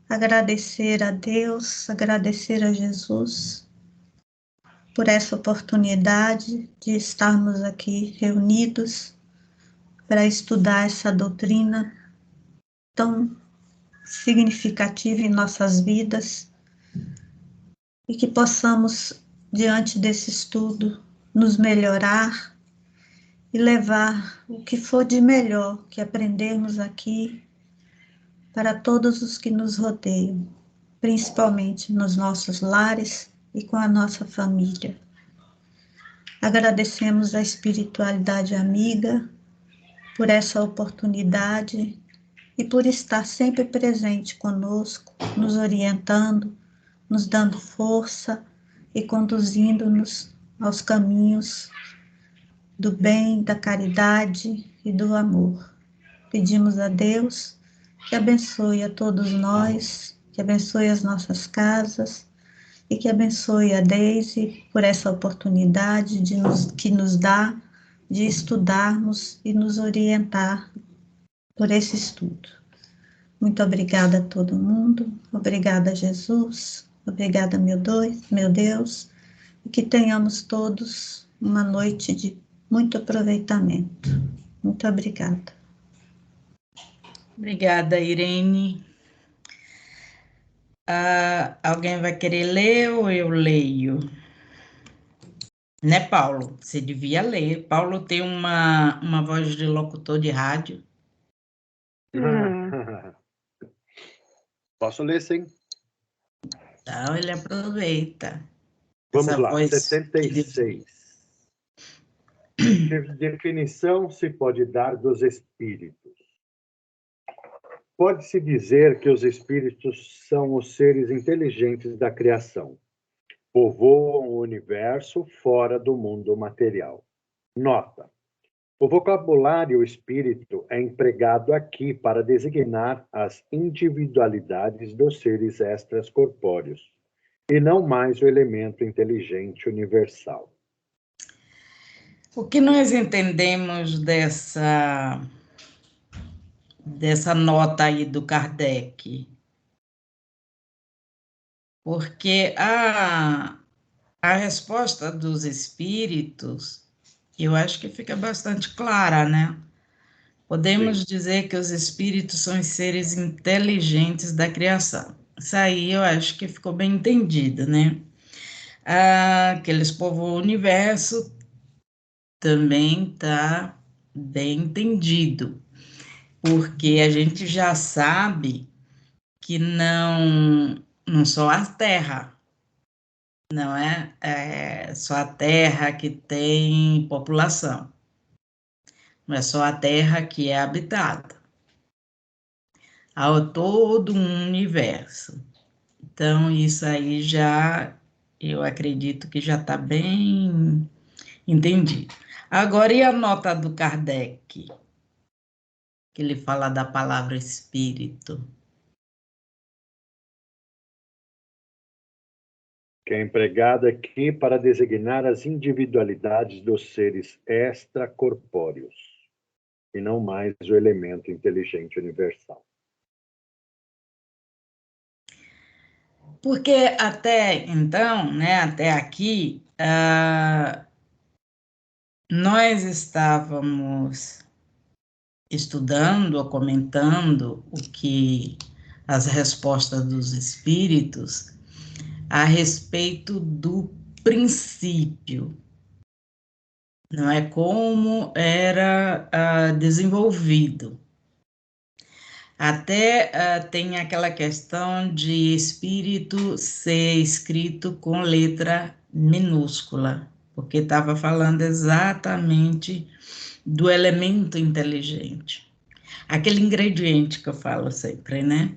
agradecer a Deus, agradecer a Jesus por essa oportunidade de estarmos aqui reunidos para estudar essa doutrina tão significativa em nossas vidas e que possamos, diante desse estudo, nos melhorar e levar o que for de melhor que aprendermos aqui para todos os que nos rodeiam, principalmente nos nossos lares e com a nossa família. Agradecemos a espiritualidade amiga por essa oportunidade e por estar sempre presente conosco, nos orientando, nos dando força e conduzindo-nos aos caminhos do bem, da caridade e do amor. Pedimos a Deus que abençoe a todos nós, que abençoe as nossas casas e que abençoe a Deise por essa oportunidade que nos dá de estudarmos e nos orientar por esse estudo. Muito obrigada a todo mundo, obrigada Jesus, obrigada meu Deus, e que tenhamos todos uma noite de muito aproveitamento. Muito obrigada. Obrigada, Irene. Alguém vai querer ler ou eu leio? Né, Paulo? Você devia ler. Paulo tem uma voz de locutor de rádio. Posso ler, sim? Então, ele aproveita. Vamos lá, 76. Que definição se pode dar dos espíritos? Pode-se dizer que os espíritos são os seres inteligentes da criação. Povoam o universo fora do mundo material. Nota: o vocabulário espírito é empregado aqui para designar as individualidades dos seres extracorpóreos, e não mais o elemento inteligente universal. O que nós entendemos dessa nota aí do Kardec? Porque a resposta dos espíritos, eu acho que fica bastante clara, né? Podemos dizer que os espíritos são os seres inteligentes da criação. Isso aí eu acho que ficou bem entendido, né? Que eles povoam o universo também está bem entendido, porque a gente já sabe que não só a Terra, não é só a Terra que tem população, não é só a Terra que é habitada, há todo um universo. Então, isso aí eu acredito que já está bem entendido. Agora, e a nota do Kardec? Que ele fala da palavra espírito. Que é empregada aqui para designar as individualidades dos seres extracorpóreos, e não mais o elemento inteligente universal. Porque até então, né, até aqui, nós estávamos estudando ou comentando as respostas dos espíritos a respeito do princípio, não é como era desenvolvido. Até tem aquela questão de espírito ser escrito com letra minúscula, porque estava falando exatamente do elemento inteligente, aquele ingrediente que eu falo sempre, né?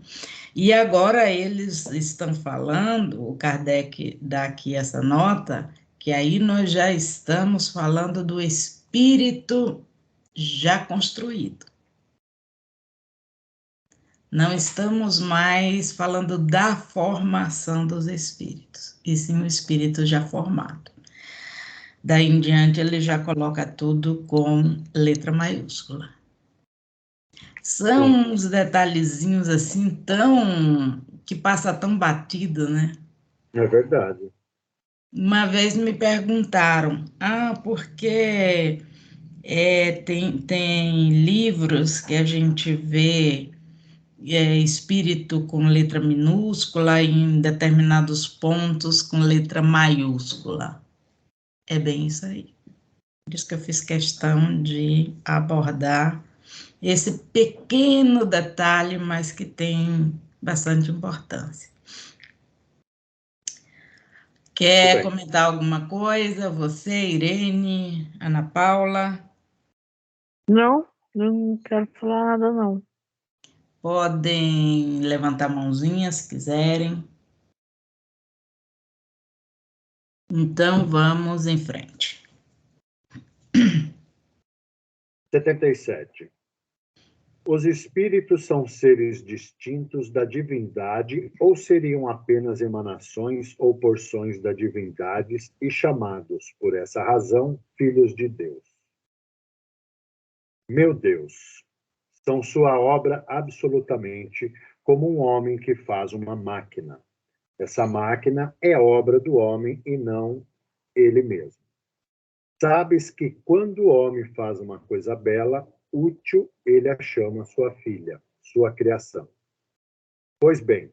E agora eles estão falando, o Kardec dá aqui essa nota, que aí nós já estamos falando do espírito já construído. Não estamos mais falando da formação dos espíritos, e sim o espírito já formado. Daí em diante ele já coloca tudo com letra maiúscula. São uns detalhezinhos assim que passa tão batido, né? É verdade. Uma vez me perguntaram, porque tem livros que a gente vê espírito com letra minúscula e em determinados pontos com letra maiúscula. É bem isso aí. Por isso que eu fiz questão de abordar esse pequeno detalhe, mas que tem bastante importância. Quer comentar alguma coisa? Você, Irene, Ana Paula? Não, não quero falar nada, não. Podem levantar a mãozinha se quiserem. Então, vamos em frente. 77. Os espíritos são seres distintos da divindade ou seriam apenas emanações ou porções da divindade e chamados, por essa razão, filhos de Deus? Meu Deus, são sua obra absolutamente, como um homem que faz uma máquina. Essa máquina é obra do homem e não ele mesmo. Sabes que quando o homem faz uma coisa bela, útil, ele a chama sua filha, sua criação. Pois bem,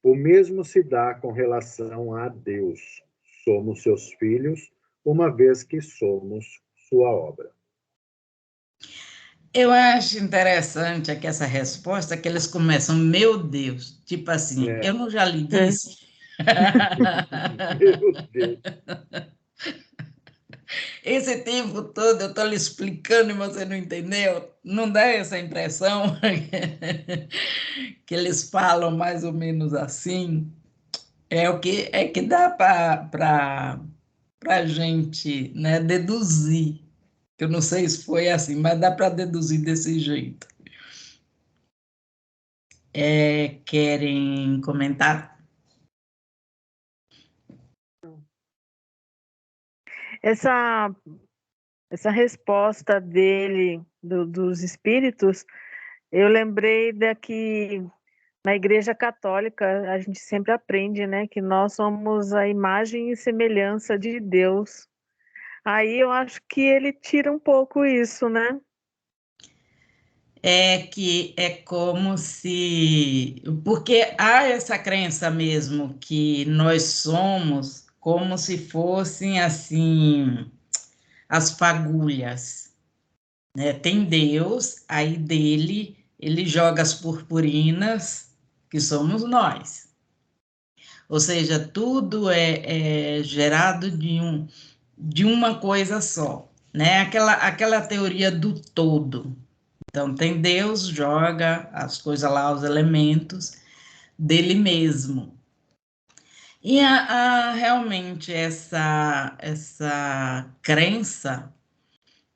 o mesmo se dá com relação a Deus. Somos seus filhos, uma vez que somos sua obra. Eu acho interessante aqui essa resposta, que eles começam, meu Deus, tipo assim, eu não já lhe disse? Meu Deus. Esse tempo todo eu estou lhe explicando e você não entendeu? Não dá essa impressão que eles falam mais ou menos assim? É o que dá para a gente, né, deduzir. Eu não sei se foi assim, mas dá para deduzir desse jeito. Querem comentar? Essa resposta dele, dos espíritos, eu lembrei daqui na Igreja Católica, a gente sempre aprende, né, que nós somos a imagem e semelhança de Deus. Aí eu acho que ele tira um pouco isso, né? Que é como se... Porque há essa crença mesmo que nós somos como se fossem, assim, as fagulhas, né? Tem Deus, aí dele ele joga as purpurinas, que somos nós. Ou seja, tudo é gerado de uma coisa só, né? Aquela teoria do todo. Então, tem Deus, joga as coisas lá, os elementos dele mesmo. E realmente essa crença,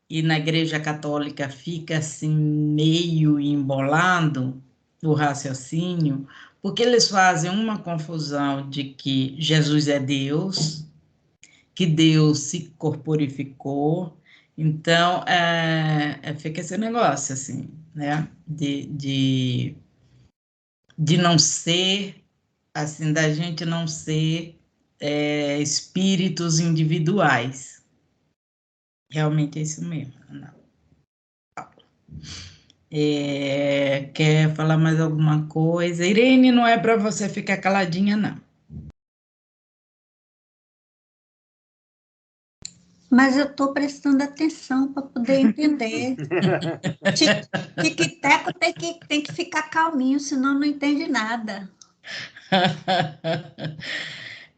e na Igreja Católica fica assim meio embolado o raciocínio, porque eles fazem uma confusão de que Jesus é Deus, que Deus se corporificou. Então, fica esse negócio, assim, né, de não ser, assim, da gente não ser espíritos individuais. Realmente é isso mesmo, Ana. Quer falar mais alguma coisa? Irene, não é para você ficar caladinha, não. Mas eu estou prestando atenção para poder entender. Tic-teco tem que ficar calminho, senão não entende nada.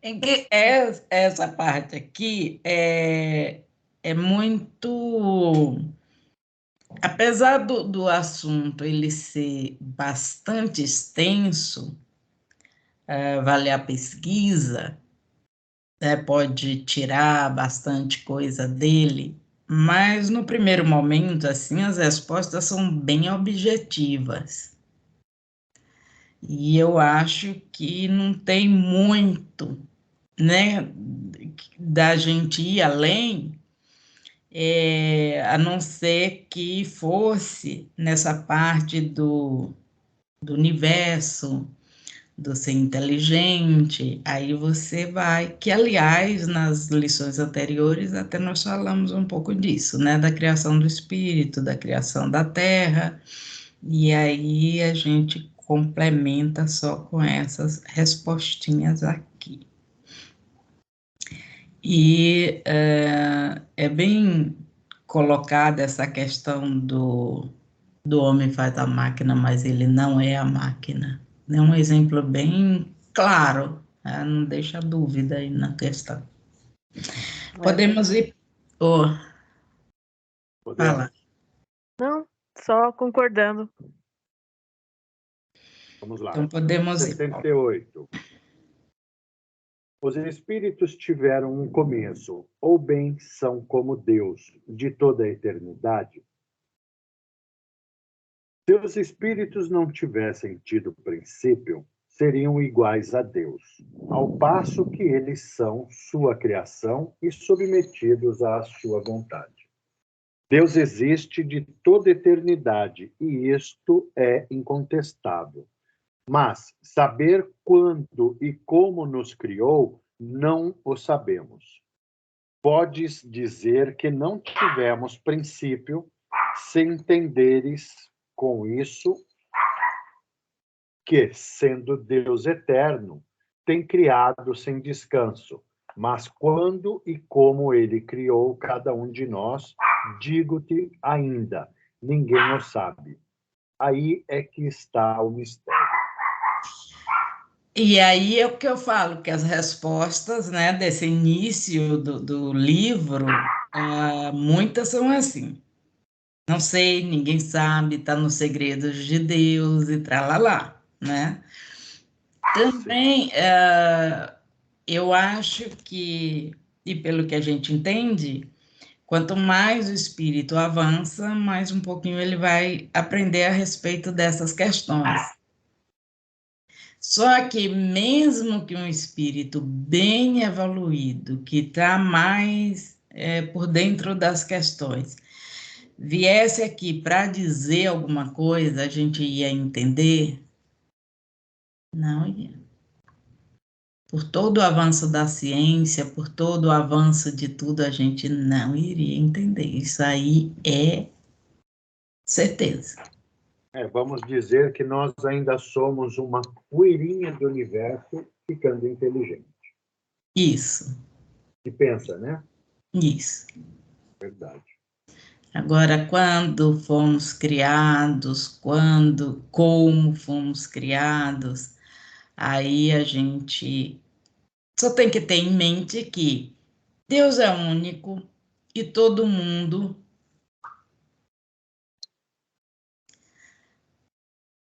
Em que essa parte aqui é muito... Apesar do assunto ele ser bastante extenso, vale a pesquisa, né, pode tirar bastante coisa dele, mas no primeiro momento, assim, as respostas são bem objetivas. E eu acho que não tem muito, né, da gente ir além, a não ser que fosse nessa parte do universo, do ser inteligente, aí você vai, que aliás, nas lições anteriores até nós falamos um pouco disso, né, da criação do espírito, da criação da terra, e aí a gente complementa só com essas respostinhas aqui. E é bem colocada essa questão do homem faz a máquina, mas ele não é a máquina. É um exemplo bem claro, né? Não deixa dúvida aí na questão. Podemos ir... Oh, fala. Não, só concordando. Vamos lá. Então podemos ir. 78. Os espíritos tiveram um começo, ou bem são como Deus, de toda a eternidade. Se os espíritos não tivessem tido princípio, seriam iguais a Deus, ao passo que eles são sua criação e submetidos à sua vontade. Deus existe de toda a eternidade, e isto é incontestável. Mas saber quando e como nos criou, não o sabemos. Podes dizer que não tivemos princípio, se entenderes com isso que, sendo Deus eterno, tem criado sem descanso. Mas quando e como ele criou cada um de nós, digo-te ainda, ninguém o sabe. Aí é que está o mistério. E aí é o que eu falo, que as respostas, né, desse início do livro, muitas são assim. Não sei, ninguém sabe, está nos segredos de Deus e tralalá, né? Também, eu acho que, e pelo que a gente entende, quanto mais o espírito avança, mais um pouquinho ele vai aprender a respeito dessas questões. Só que mesmo que um espírito bem evoluído, que está mais por dentro das questões, viesse aqui para dizer alguma coisa, a gente ia entender? Não ia. Por todo o avanço da ciência, por todo o avanço de tudo, a gente não iria entender. Isso aí é certeza. Vamos dizer que nós ainda somos uma poeirinha do universo ficando inteligente. Isso, E pensa, né? isso. Verdade. Agora, quando fomos criados, como fomos criados, aí a gente só tem que ter em mente que Deus é único e todo mundo...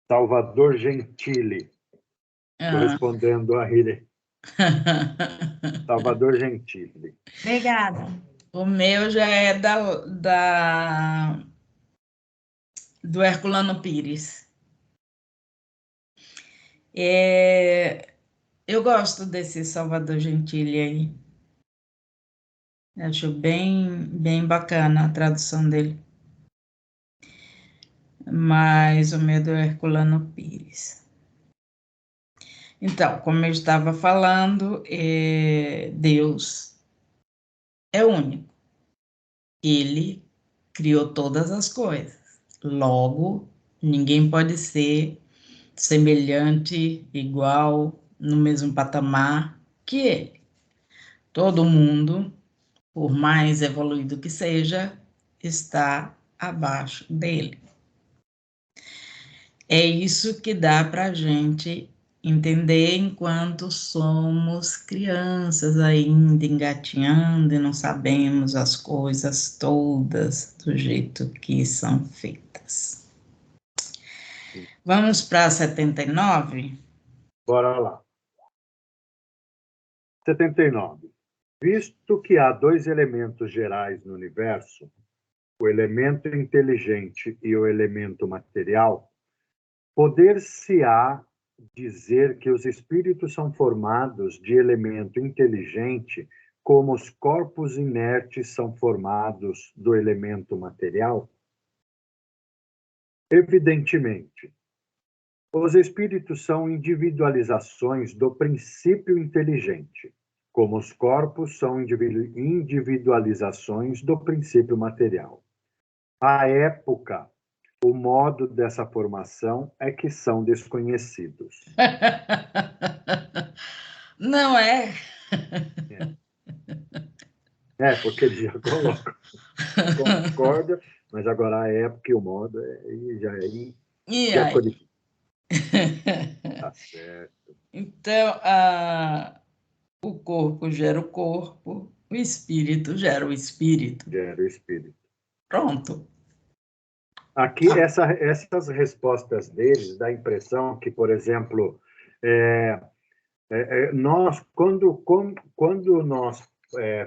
Salvador Gentili. Estou respondendo a Hire. Salvador Gentili. Obrigada. O meu já é do Herculano Pires. Eu gosto desse Salvador Gentili aí. Acho bem, bem bacana a tradução dele. Mas o meu é do Herculano Pires. Então, como eu estava falando, Deus é único. Ele criou todas as coisas. Logo, ninguém pode ser semelhante, igual, no mesmo patamar que ele. Todo mundo, por mais evoluído que seja, está abaixo dele. É isso que dá para a gente entender enquanto somos crianças ainda engatinhando e não sabemos as coisas todas do jeito que são feitas. Vamos para 79? Bora lá. 79. Visto que há dois elementos gerais no universo, o elemento inteligente e o elemento material, poder-se-á dizer que os espíritos são formados de elemento inteligente, como os corpos inertes são formados do elemento material? Evidentemente. Os espíritos são individualizações do princípio inteligente, como os corpos são individualizações do princípio material. A época, o modo dessa formação é que são desconhecidos. Não é? Porque ele já coloca, concorda, mas agora a época e o modo E já aí? codifica. Tá certo. Então, o corpo gera o corpo, o espírito gera o espírito. Gera o espírito. Pronto. Aqui, essas respostas deles dá a impressão que, por exemplo, nós, quando nós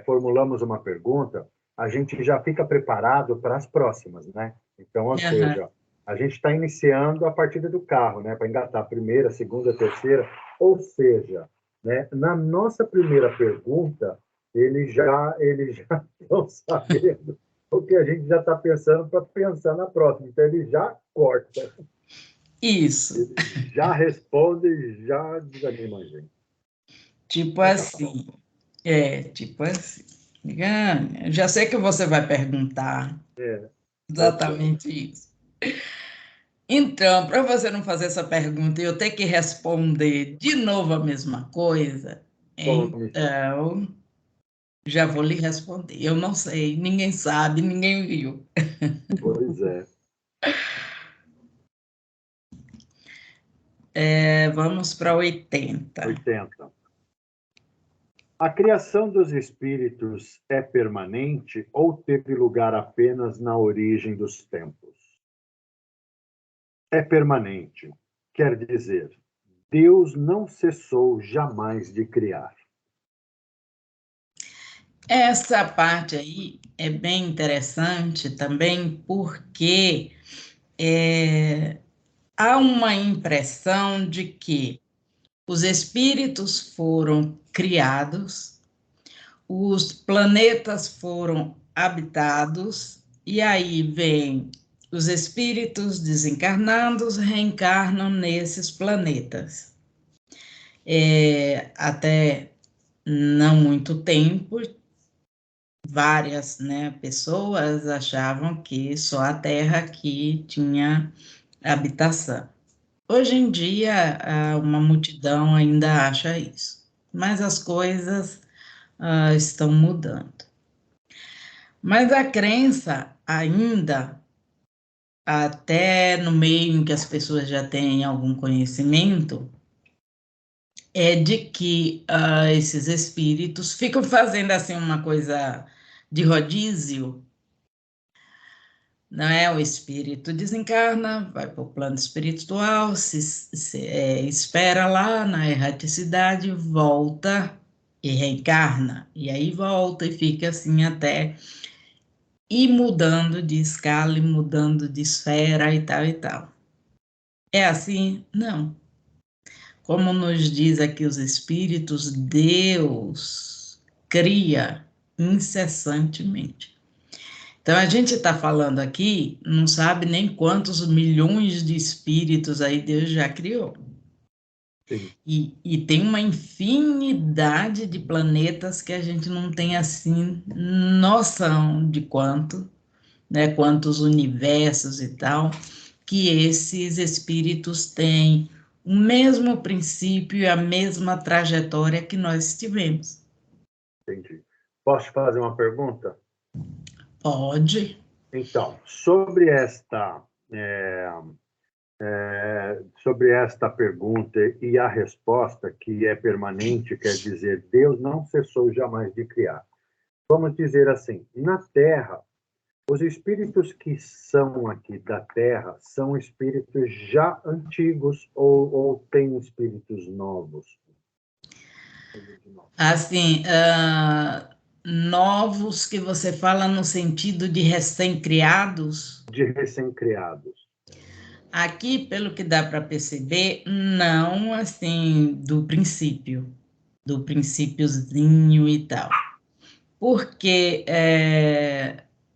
formulamos uma pergunta, a gente já fica preparado para as próximas, né? Então, ou seja, a gente está iniciando a partida do carro, né? Para engatar a primeira, a segunda, a terceira. Ou seja, né? Na nossa primeira pergunta, eles já estão sabendo o que a gente já está pensando para pensar na próxima. Então, ele já corta. Isso. Ele já responde e já desanima a gente. Tipo assim. Tipo assim. Já sei que você vai perguntar exatamente isso. Então, para você não fazer essa pergunta e eu ter que responder de novo a mesma coisa, então já vou lhe responder. Eu não sei, ninguém sabe, ninguém viu. Pois é. Vamos para 80. 80. A criação dos espíritos é permanente ou teve lugar apenas na origem dos tempos? É permanente, quer dizer, Deus não cessou jamais de criar. Essa parte aí é bem interessante também, porque há uma impressão de que os espíritos foram criados, os planetas foram habitados, e aí vem os espíritos desencarnados, reencarnam nesses planetas. Até não muito tempo, várias, né, pessoas achavam que só a Terra aqui tinha habitação. Hoje em dia, uma multidão ainda acha isso, mas as coisas estão mudando. Mas a crença ainda, até no meio em que as pessoas já têm algum conhecimento, é de que esses espíritos ficam fazendo assim uma coisa de rodízio, não é? O espírito desencarna, vai para o plano espiritual, espera lá na erraticidade, volta e reencarna, e aí volta e fica assim até ir mudando de escala, e mudando de esfera e tal e tal. É assim? Não. Como nos diz aqui os espíritos, Deus cria incessantemente. Então, a gente está falando aqui, não sabe nem quantos milhões de espíritos aí Deus já criou. Sim. E tem uma infinidade de planetas que a gente não tem, assim, noção de quanto, né, quantos universos e tal, que esses espíritos têm o mesmo princípio e a mesma trajetória que nós tivemos. Entendi. Posso te fazer uma pergunta? Pode. Então, sobre esta pergunta e a resposta, que é permanente, quer dizer, Deus não cessou jamais de criar. Vamos dizer assim, na Terra, os espíritos que são aqui da Terra são espíritos já antigos ou têm espíritos novos? Assim, novos que você fala no sentido de recém-criados? De recém-criados. Aqui, pelo que dá para perceber, não assim do princípiozinho e tal. Porque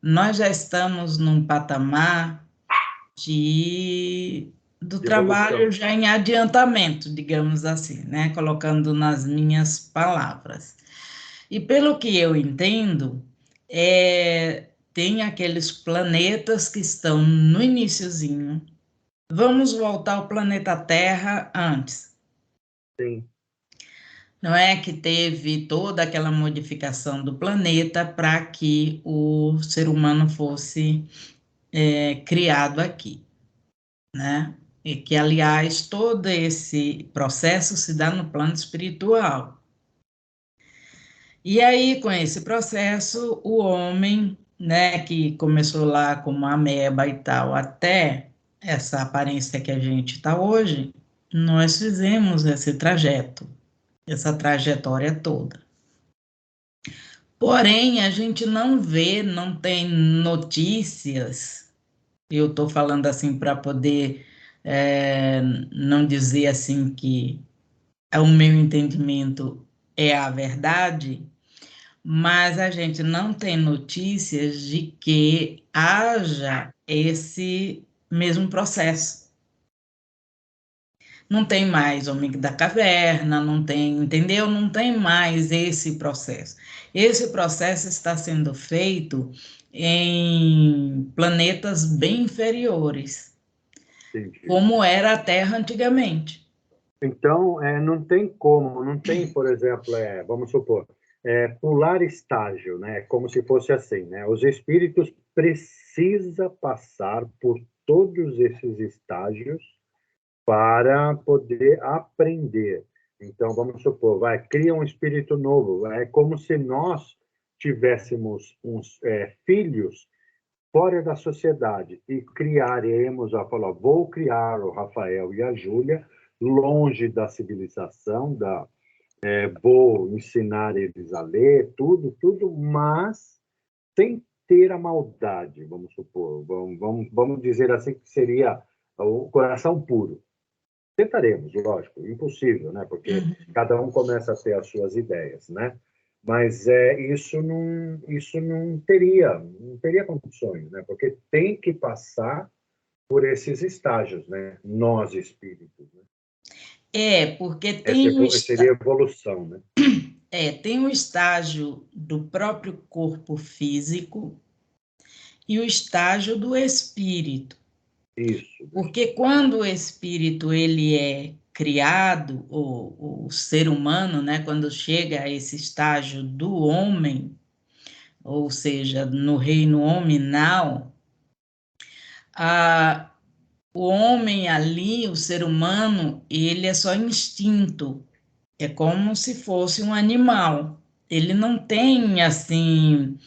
nós já estamos num patamar de do trabalho já em adiantamento, digamos assim, né? Colocando nas minhas palavras. E pelo que eu entendo, tem aqueles planetas que estão no iniciozinho. Vamos voltar ao planeta Terra antes. Sim. Não é que teve toda aquela modificação do planeta para que o ser humano fosse criado aqui, né? E que, aliás, todo esse processo se dá no plano espiritual. E aí, com esse processo, o homem, né, que começou lá como ameba e tal, até essa aparência que a gente está hoje, nós fizemos esse trajeto, essa trajetória toda. Porém, a gente não vê, não tem notícias, eu estou falando assim para poder não dizer assim que o meu entendimento é a verdade, mas a gente não tem notícias de que haja esse mesmo processo. Não tem mais Homem da Caverna, não tem, entendeu? Não tem mais esse processo. Esse processo está sendo feito em planetas bem inferiores, Entendi. como era a Terra antigamente. Então, não tem como, não tem, por exemplo, vamos supor, pular estágio, né? Como se fosse assim, né? Os espíritos precisam passar por todos esses estágios para poder aprender. Então, vamos supor, cria um espírito novo. É como se nós tivéssemos uns filhos fora da sociedade e criaremos, vou criar o Rafael e a Júlia longe da civilização, vou ensinar eles a ler, tudo, mas sem ter a maldade, vamos supor. Vamos dizer assim que seria o coração puro. Tentaremos, lógico, impossível, né? Porque cada um começa a ter as suas ideias, né? Mas isso não teria condições, né? Porque tem que passar por esses estágios, né? Nós espíritos, né? Porque Seria evolução, né? tem o estágio do próprio corpo físico e o estágio do espírito. Isso. Porque quando o espírito ele é criado, o ser humano, né, quando chega a esse estágio do homem, ou seja, no reino hominal, o homem ali, o ser humano, ele é só instinto, é como se fosse um animal. Ele não tem, assim,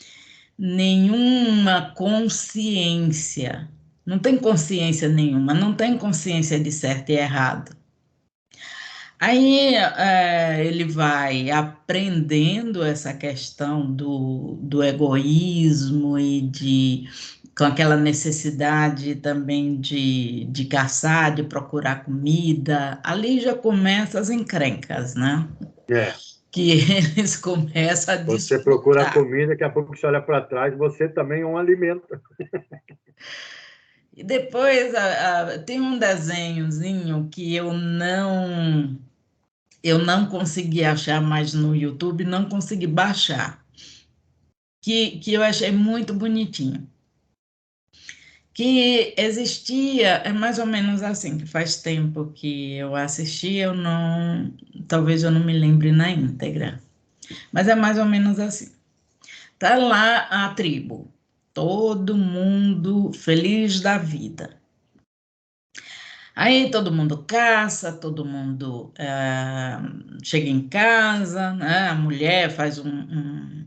nenhuma consciência, não tem consciência nenhuma, não tem consciência de certo e errado. Aí ele vai aprendendo essa questão do egoísmo e com aquela necessidade também de caçar, de procurar comida. Ali já começam as encrencas, né? Que eles começam a Você disputar. procura comida, daqui a pouco você olha para trás, você também é um alimento. E depois tem um desenhozinho que eu não consegui achar mais no YouTube, não consegui baixar, que eu achei muito bonitinho. Que existia, é mais ou menos assim, que faz tempo que eu assisti, talvez eu não me lembre na íntegra, mas é mais ou menos assim. Tá lá a tribo, todo mundo feliz da vida. Aí todo mundo caça, todo mundo chega em casa, né? A mulher faz um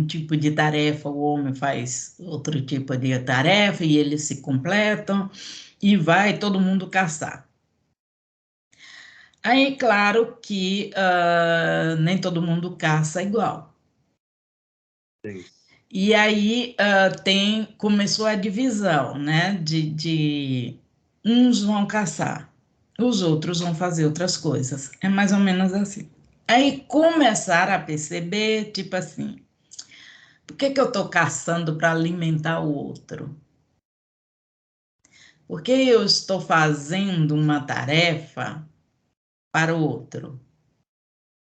tipo de tarefa, o homem faz outro tipo de tarefa e eles se completam e vai todo mundo caçar. Aí, claro que nem todo mundo caça igual. Sim. E aí começou a divisão, né? De uns vão caçar, os outros vão fazer outras coisas. É mais ou menos assim. Aí começaram a perceber, tipo assim, por que eu estou caçando para alimentar o outro? Porque eu estou fazendo uma tarefa para o outro.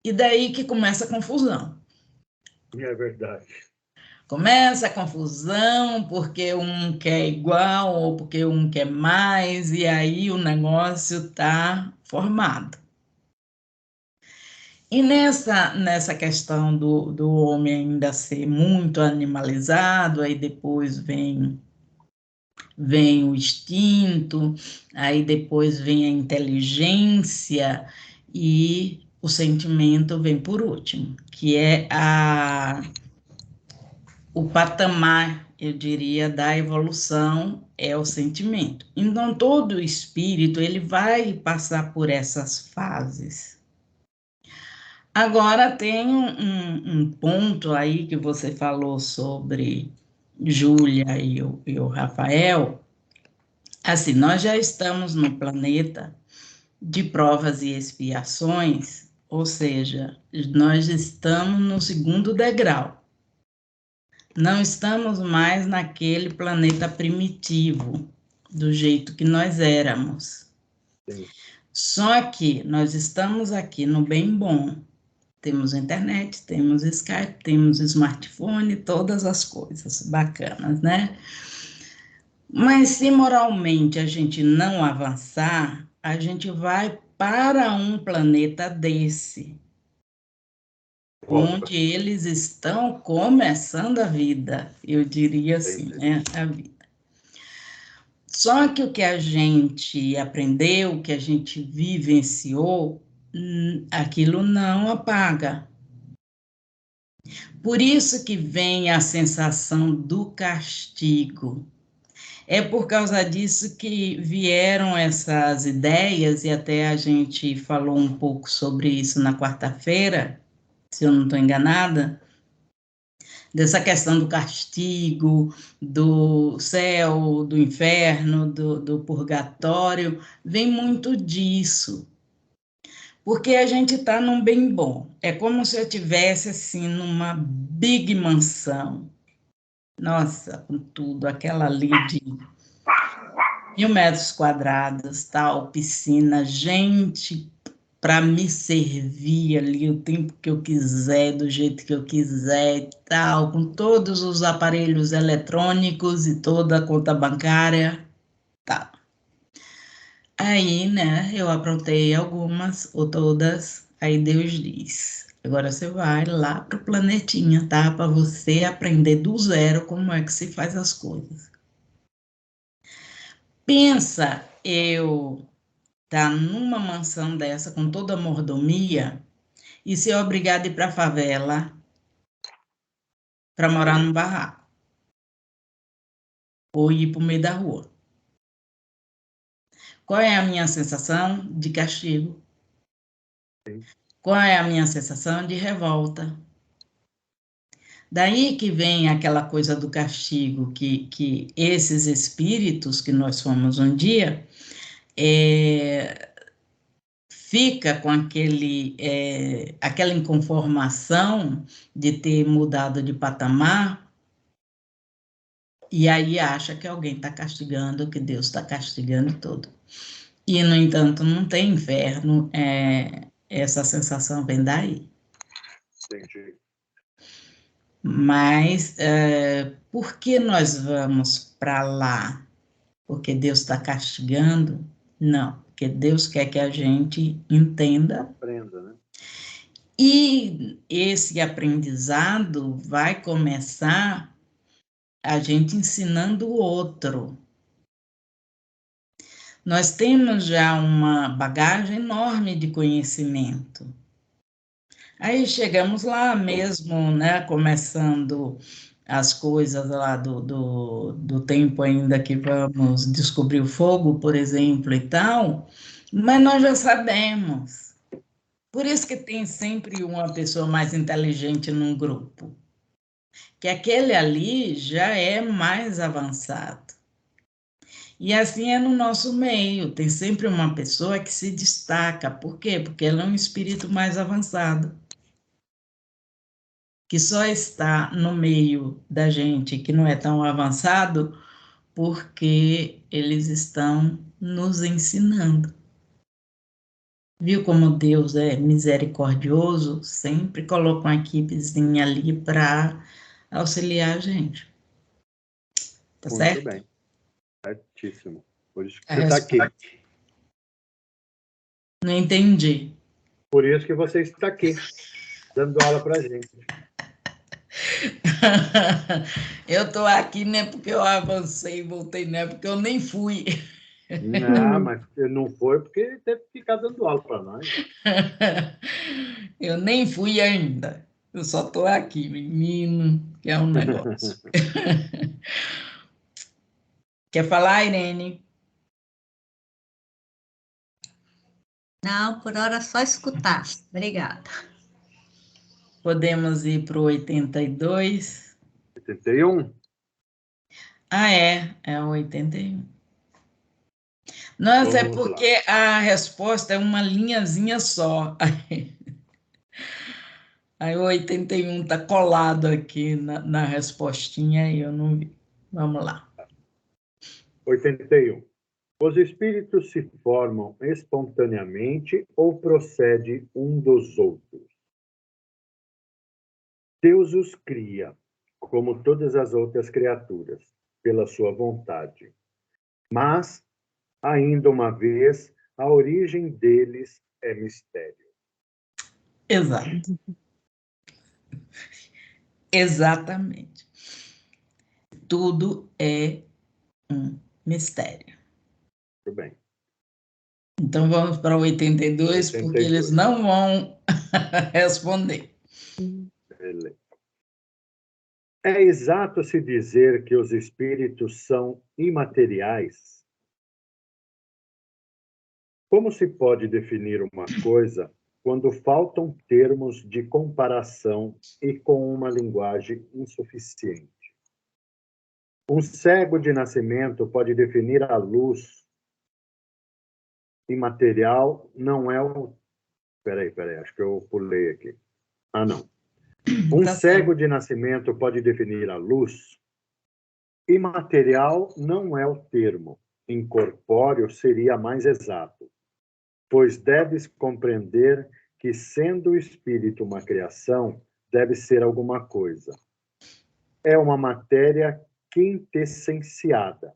E daí que começa a confusão. É verdade. Começa a confusão porque um quer igual ou porque um quer mais, e aí o negócio está formado. E nessa questão do homem ainda ser muito animalizado, aí depois vem o instinto, aí depois vem a inteligência e o sentimento vem por último, que é o patamar, eu diria, da evolução é o sentimento. Então, todo espírito ele vai passar por essas fases. Agora, tem um ponto aí que você falou sobre Júlia e o Rafael. Assim, nós já estamos no planeta de provas e expiações, ou seja, nós estamos no segundo degrau. Não estamos mais naquele planeta primitivo, do jeito que nós éramos. Sim. Só que nós estamos aqui no bem bom. Temos internet, temos Skype, temos smartphone, todas as coisas bacanas, né? Mas se moralmente a gente não avançar, a gente vai para um planeta desse, onde eles estão começando a vida, eu diria assim, né? A vida. Só que o que a gente aprendeu, o que a gente vivenciou, aquilo não apaga. Por isso que vem a sensação do castigo. É por causa disso que vieram essas ideias, e até a gente falou um pouco sobre isso na quarta-feira, se eu não estou enganada, dessa questão do castigo, do céu, do inferno, do purgatório, vem muito disso. Porque a gente está num bem bom. É como se eu estivesse assim numa big mansão. Nossa, com tudo, aquela ali de 1.000 metros quadrados, tal, piscina, gente para me servir ali o tempo que eu quiser, do jeito que eu quiser e tal, com todos os aparelhos eletrônicos e toda a conta bancária, tá. Aí, né, eu aprontei algumas ou todas, aí Deus diz, agora você vai lá pro planetinha, tá, para você aprender do zero como é que se faz as coisas. Pensa eu tá numa mansão dessa com toda a mordomia e ser obrigada a ir para a favela para morar num barraco ou ir para o meio da rua. Qual é a minha sensação? De castigo. Sim. Qual é a minha sensação? De revolta. Daí que vem aquela coisa do castigo, que esses espíritos que nós fomos um dia, fica com aquela inconformação de ter mudado de patamar, e aí acha que alguém está castigando, que Deus está castigando tudo. E, no entanto, não tem inferno, essa sensação vem daí. Entendi. Mas por que nós vamos para lá? Porque Deus está castigando? Não, porque Deus quer que a gente entenda. Aprenda, né? E esse aprendizado vai começar a gente ensinando o outro. Nós temos já uma bagagem enorme de conhecimento. Aí chegamos lá mesmo, né, começando as coisas lá do tempo ainda que vamos descobrir o fogo, por exemplo, e tal, mas nós já sabemos. Por isso que tem sempre uma pessoa mais inteligente num grupo, que aquele ali já é mais avançado. E assim é no nosso meio, tem sempre uma pessoa que se destaca. Por quê? Porque ela é um espírito mais avançado, que só está no meio da gente que não é tão avançado, porque eles estão nos ensinando. Viu como Deus é misericordioso? Sempre coloca uma equipezinha ali para auxiliar a gente. Tá Muito certo? bem. Certíssimo. Por isso que A você está aqui. Não entendi. Por isso que você está aqui, dando aula para a gente. Eu estou aqui não é porque eu avancei e voltei, não é porque eu nem fui. Não, mas não foi porque ele teve que ficar dando aula para nós. Eu nem fui ainda. Eu só estou aqui, menino, que é um negócio. Quer falar, Irene? Não, por hora só escutar. Obrigada. Podemos ir para o 82. 81? Ah, é o 81. Nossa, é Vamos lá. porque a resposta é uma linhazinha só. Aí o 81 está colado aqui na respostinha e eu não vi. Vamos lá. 81. Os espíritos se formam espontaneamente ou procede um dos outros? Deus os cria, como todas as outras criaturas, pela sua vontade. Mas, ainda uma vez, a origem deles é mistério. Exato. Exatamente. Tudo é um mistério. Tudo bem. Então vamos para o 82, porque eles 82. não vão responder. Beleza. É exato se dizer que os espíritos são imateriais? Como se pode definir uma coisa quando faltam termos de comparação e com uma linguagem insuficiente? Um cego de nascimento pode definir a luz imaterial, não é o... Peraí, acho que eu pulei aqui. Ah, não. Um Tá cego certo. de nascimento pode definir a luz. Imaterial não é o termo. Incorpóreo seria mais exato, pois deves compreender que, sendo o espírito uma criação, deve ser alguma coisa. É uma matéria quintessenciada,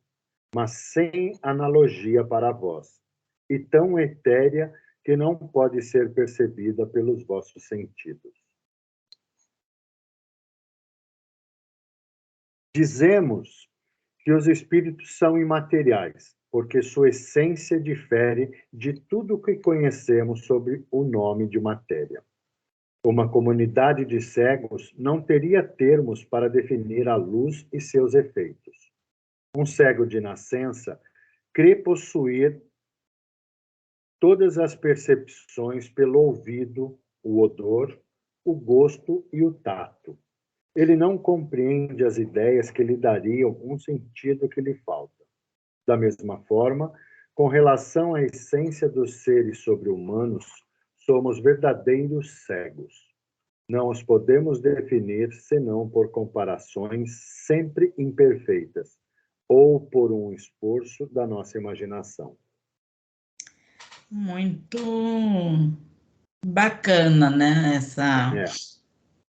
mas sem analogia para vós, e tão etérea que não pode ser percebida pelos vossos sentidos. Dizemos que os espíritos são imateriais, porque sua essência difere de tudo o que conhecemos sobre o nome de matéria. Uma comunidade de cegos não teria termos para definir a luz e seus efeitos. Um cego de nascença crê possuir todas as percepções pelo ouvido, o odor, o gosto e o tato. Ele não compreende as ideias que lhe dariam um sentido que lhe falta. Da mesma forma, com relação à essência dos seres sobre-humanos, somos verdadeiros cegos. Não os podemos definir senão por comparações sempre imperfeitas ou por um esforço da nossa imaginação. Muito bacana, né, essa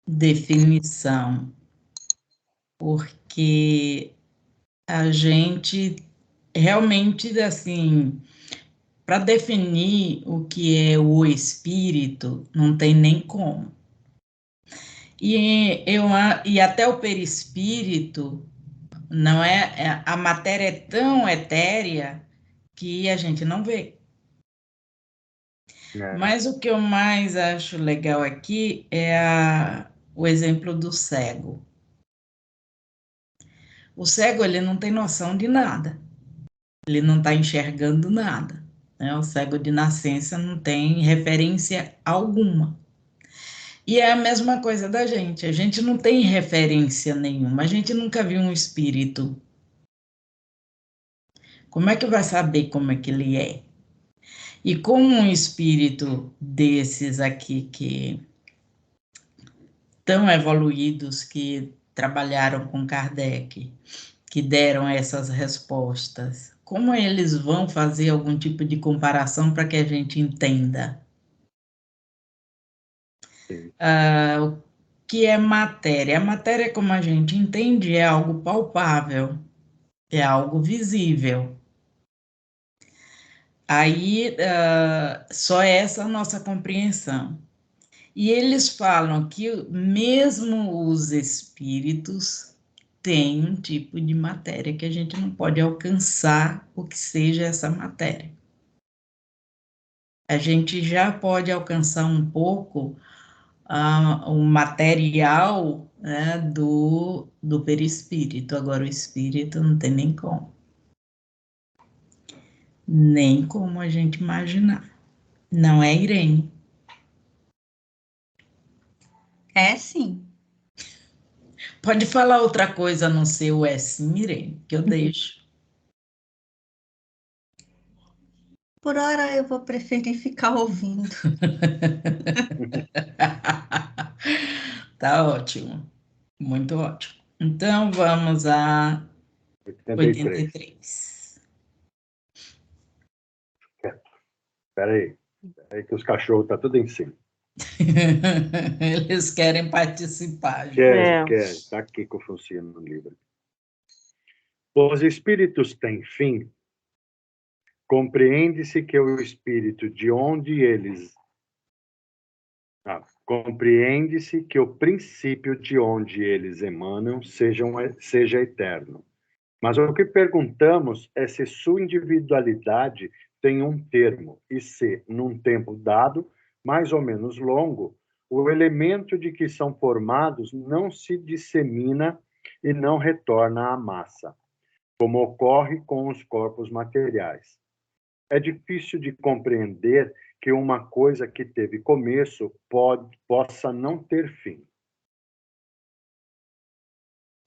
definição, porque a gente realmente, assim, para definir o que é o espírito, não tem nem como. E até o perispírito, não a matéria é tão etérea que a gente não vê. Mas o que eu mais acho legal aqui é o exemplo do cego. O cego, ele não tem noção de nada. Ele não está enxergando nada, né? O cego de nascença não tem referência alguma. E é a mesma coisa da gente. A gente não tem referência nenhuma. A gente nunca viu um espírito. Como é que vai saber como é que ele é? E como um espírito desses aqui que tão evoluídos que trabalharam com Kardec que deram essas respostas, como eles vão fazer algum tipo de comparação para que a gente entenda? O que é matéria? A matéria, como a gente entende, é algo palpável, é algo visível. Aí, só essa a nossa compreensão. E eles falam que mesmo os espíritos têm um tipo de matéria que a gente não pode alcançar o que seja essa matéria. A gente já pode alcançar um pouco o material, né, do perispírito. Agora, o espírito não tem nem como. Nem como a gente imaginar. Não é, Irene? É sim. Pode falar outra coisa a não ser o é sim, Irene, que eu deixo. Por hora eu vou preferir ficar ouvindo. Tá ótimo. Muito ótimo. Então, vamos a 83. 83. Espera aí que os cachorros estão tudo em cima. Eles querem participar. Quer. Está aqui com o Francino no livro. Os espíritos têm fim? Compreende-se que o espírito de onde eles... compreende-se que o princípio de onde eles emanam seja eterno. Mas o que perguntamos é se sua individualidade tem um termo e se, num tempo dado, mais ou menos longo, o elemento de que são formados não se dissemina e não retorna à massa, como ocorre com os corpos materiais. É difícil de compreender que uma coisa que teve começo possa não ter fim.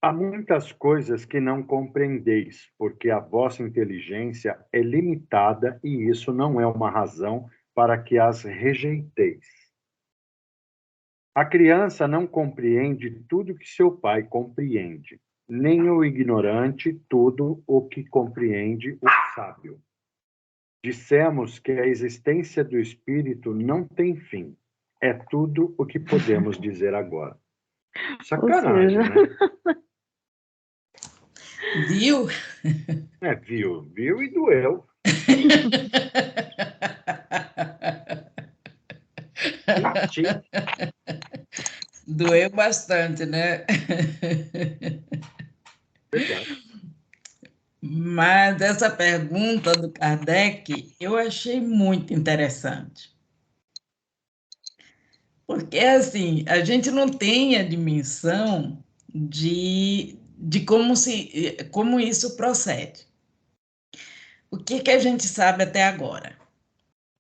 Há muitas coisas que não compreendeis, porque a vossa inteligência é limitada e isso não é uma razão para que as rejeiteis. A criança não compreende tudo que seu pai compreende, nem o ignorante tudo o que compreende o sábio. Dissemos que a existência do espírito não tem fim. É tudo o que podemos dizer agora. Sacanagem, né? Viu? Viu e doeu. Doeu bastante, né? Verdade. Mas essa pergunta do Kardec eu achei muito interessante. Porque, assim, a gente não tem a dimensão de como isso procede. O que a gente sabe até agora?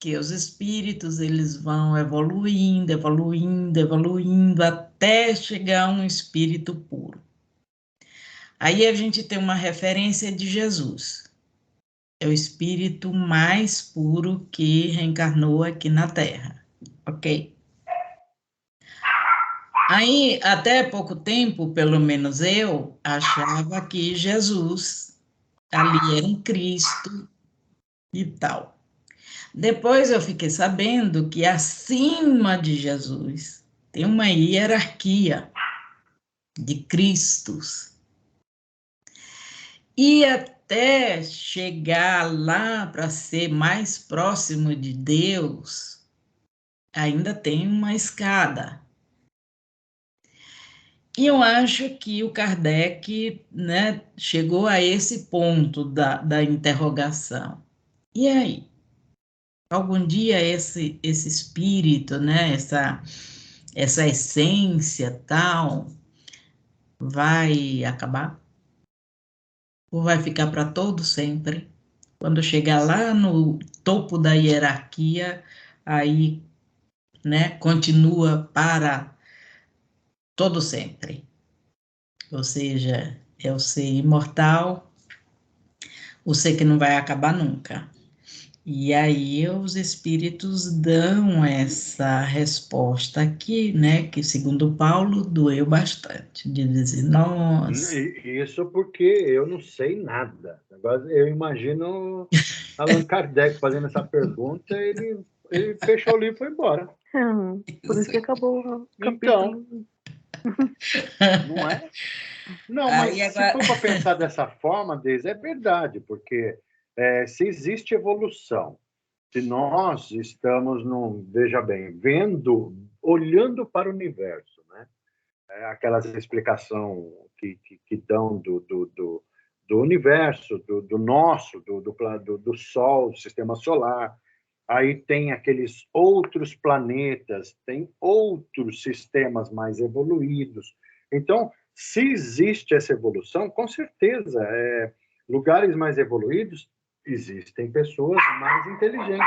Que os espíritos eles vão evoluindo, evoluindo, evoluindo, até chegar a um espírito puro. Aí a gente tem uma referência de Jesus. É o espírito mais puro que reencarnou aqui na Terra, ok? Aí, até pouco tempo, pelo menos eu, achava que Jesus ali era um Cristo e tal. Depois eu fiquei sabendo que acima de Jesus tem uma hierarquia de Cristos. E até chegar lá para ser mais próximo de Deus, ainda tem uma escada. E eu acho que o Kardec, né, chegou a esse ponto da interrogação. E aí? Algum dia esse espírito, né, essa essência tal, vai acabar? Ou vai ficar para todo sempre? Quando chegar lá no topo da hierarquia, aí, né, continua para todo sempre. Ou seja, é o ser imortal, o ser que não vai acabar nunca. E aí os espíritos dão essa resposta aqui, né, que segundo Paulo doeu bastante, de dizer, nossa, Isso porque eu não sei nada. Agora, eu imagino Allan Kardec fazendo essa pergunta, ele fechou o livro e foi embora. Por isso que acabou o Então, capítulo. não é? Não, mas aí se agora, for para pensar dessa forma, Deise, é verdade, porque se existe evolução, se nós estamos veja bem, olhando para o universo, né? Aquelas explicação que dão do universo, do nosso, do Sol, do Sistema Solar. Aí tem aqueles outros planetas, tem outros sistemas mais evoluídos. Então, se existe essa evolução, com certeza, lugares mais evoluídos, existem pessoas mais inteligentes,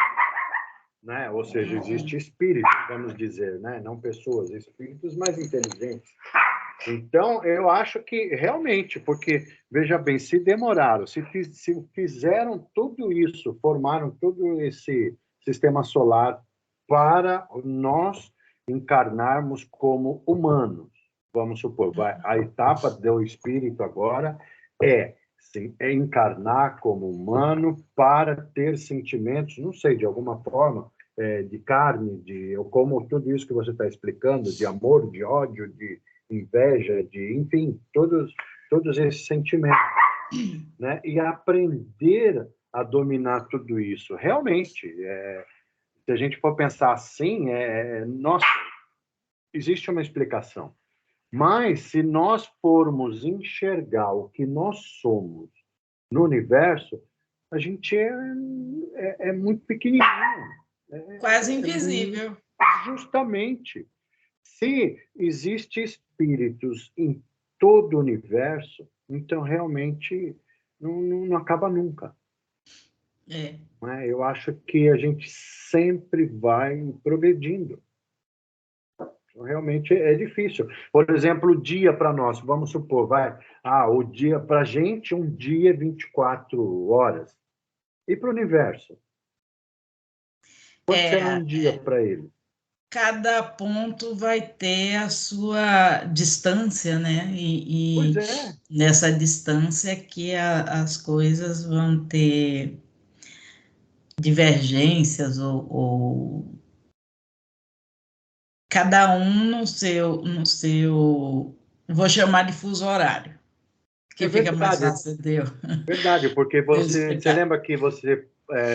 né? Ou seja, existe espíritos, vamos dizer, né? Não pessoas, espíritos mais inteligentes. Então, eu acho que realmente, porque, veja bem, se demoraram, se fizeram tudo isso, formaram todo esse sistema solar para nós encarnarmos como humanos, vamos supor, a etapa do espírito agora sim, é encarnar como humano para ter sentimentos, não sei, de alguma forma, de carne, ou como tudo isso que você está explicando, de amor, de ódio, de inveja, enfim, todos esses sentimentos, né? E aprender a dominar tudo isso. Realmente, se a gente for pensar assim, nossa, existe uma explicação. Mas se nós formos enxergar o que nós somos no universo, a gente é muito pequenininho. quase invisível. Justamente. Se existem espíritos em todo o universo, então realmente não acaba nunca. É. Né? Eu acho que a gente sempre vai progredindo. Então, realmente é difícil. Por exemplo, o dia para nós, vamos supor, o dia para a gente, um dia é 24 horas. E para o universo? Quanto será um dia para ele? Cada ponto vai ter a sua distância, né? Pois E é. nessa distância que as coisas vão ter divergências ou cada um no seu, vou chamar de fuso horário, É que fica mais verdade. fácil de eu, Verdade, porque de eu você explicar. lembra que você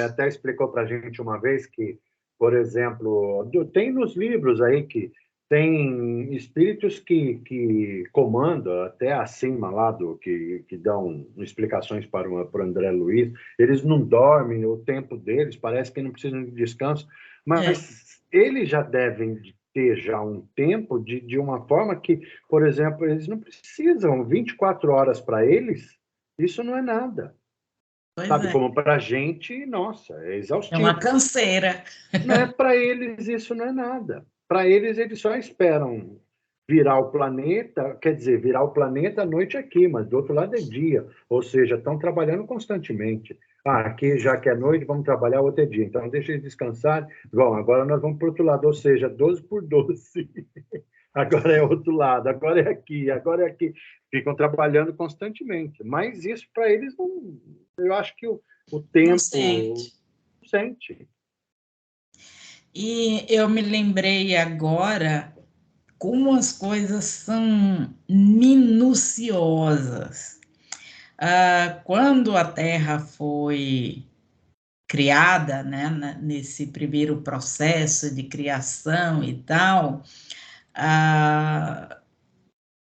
até explicou para a gente uma vez que, por exemplo, tem nos livros aí que tem espíritos que comandam até acima lá que dão explicações para o André Luiz. Eles não dormem, o tempo deles parece que não precisam de descanso, É, mas eles já devem ter já um tempo de uma forma que, por exemplo, eles não precisam 24 horas para eles. Isso não é nada. pois Sabe, é, como para a gente, nossa, é é uma exaustivo. canseira. Né? Para eles, isso não é nada. Para eles só esperam virar o planeta, quer dizer, virar o planeta à noite aqui, mas do outro lado é dia. Ou seja, estão trabalhando constantemente. Aqui, já que é noite, vamos trabalhar outro dia. Então, deixa eles descansar. Bom, agora nós vamos para o outro lado, ou seja, 12 por 12. Agora é outro lado, agora é aqui, agora é aqui. Ficam trabalhando constantemente. Mas isso para eles, não, eu acho que o Não tempo sente. sente. E eu me lembrei agora como as coisas são minuciosas. Quando a Terra foi criada, né, nesse primeiro processo de criação e tal,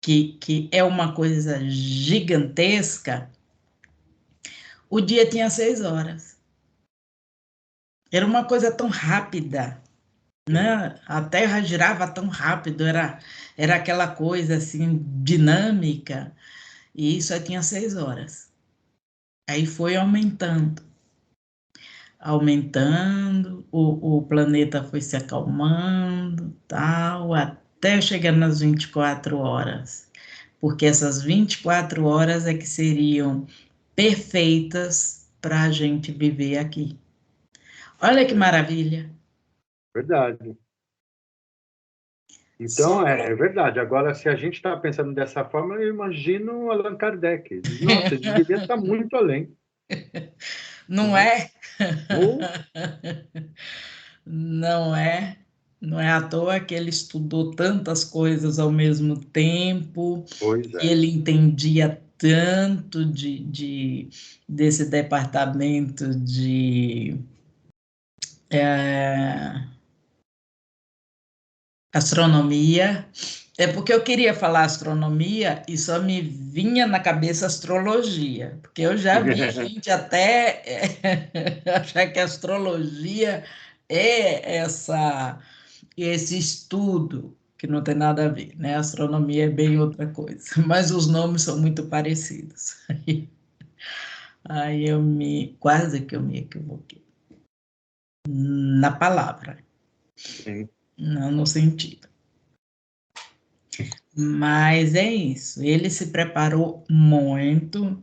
que é uma coisa gigantesca, o dia tinha 6 horas. Era uma coisa tão rápida, né? A Terra girava tão rápido, era aquela coisa assim dinâmica, e só tinha 6 horas. Aí foi aumentando, o planeta foi se acalmando, tal, até chegar nas 24 horas. Porque essas 24 horas é que seriam perfeitas para a gente viver aqui. Olha que maravilha. Verdade. Então, é verdade. Agora, se a gente está pensando dessa forma, eu imagino Allan Kardec. Nossa, ele devia estar muito além. Não é? Ou, Não é? Não é à toa que ele estudou tantas coisas ao mesmo tempo, pois que é. ele entendia tanto desse departamento de astronomia. É porque eu queria falar astronomia e só me vinha na cabeça astrologia, porque eu já vi gente até achar que a astrologia é esse estudo, que não tem nada a ver, né? A astronomia é bem outra coisa, mas os nomes são muito parecidos. Aí quase que eu me equivoquei na palavra, Sim. não no sentido. Mas é isso, ele se preparou muito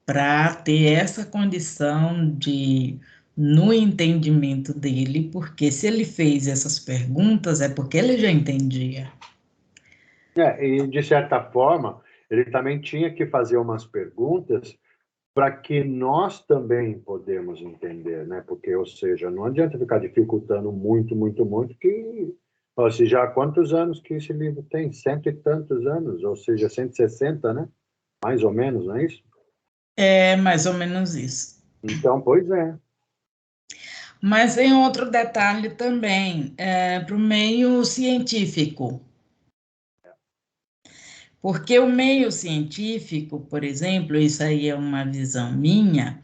para ter essa condição de, no entendimento dele, porque se ele fez essas perguntas é porque ele já entendia. E, de certa forma, ele também tinha que fazer umas perguntas para que nós também podemos entender, né? Porque, ou seja, não adianta ficar dificultando muito, muito, muito, que, ó, se já há quantos anos que esse livro tem? Cento e tantos anos, ou seja, 160, né? Mais ou menos, não é isso? É mais ou menos isso. Então, pois é. Mas tem outro detalhe também, para o meio científico. Porque o meio científico, por exemplo, isso aí é uma visão minha,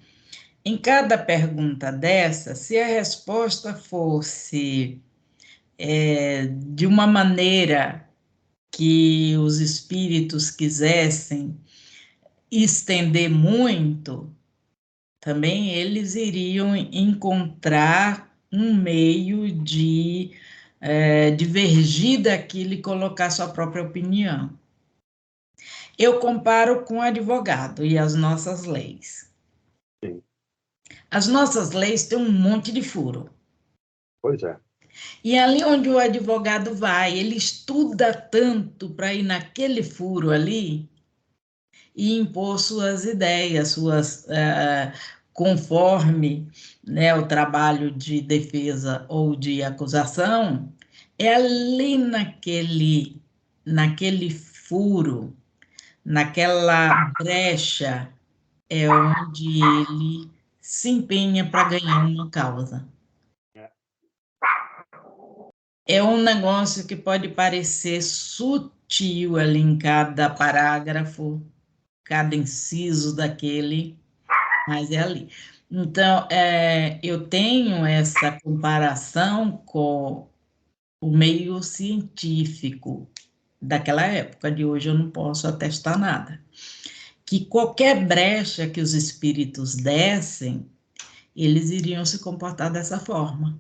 em cada pergunta dessa, se a resposta fosse de uma maneira que os espíritos quisessem estender muito, também eles iriam encontrar um meio de divergir daquilo e colocar sua própria opinião. Eu comparo com o advogado e as nossas leis. Sim. As nossas leis têm um monte de furo. Pois é. E ali onde o advogado vai, ele estuda tanto para ir naquele furo ali e impor suas ideias, conforme, né, o trabalho de defesa ou de acusação, é ali naquele furo, naquela brecha, é onde ele se empenha para ganhar uma causa. É um negócio que pode parecer sutil ali em cada parágrafo, cada inciso daquele, mas é ali. Então, eu tenho essa comparação com o meio científico daquela época, de hoje eu não posso atestar nada. Que qualquer brecha que os espíritos dessem, eles iriam se comportar dessa forma.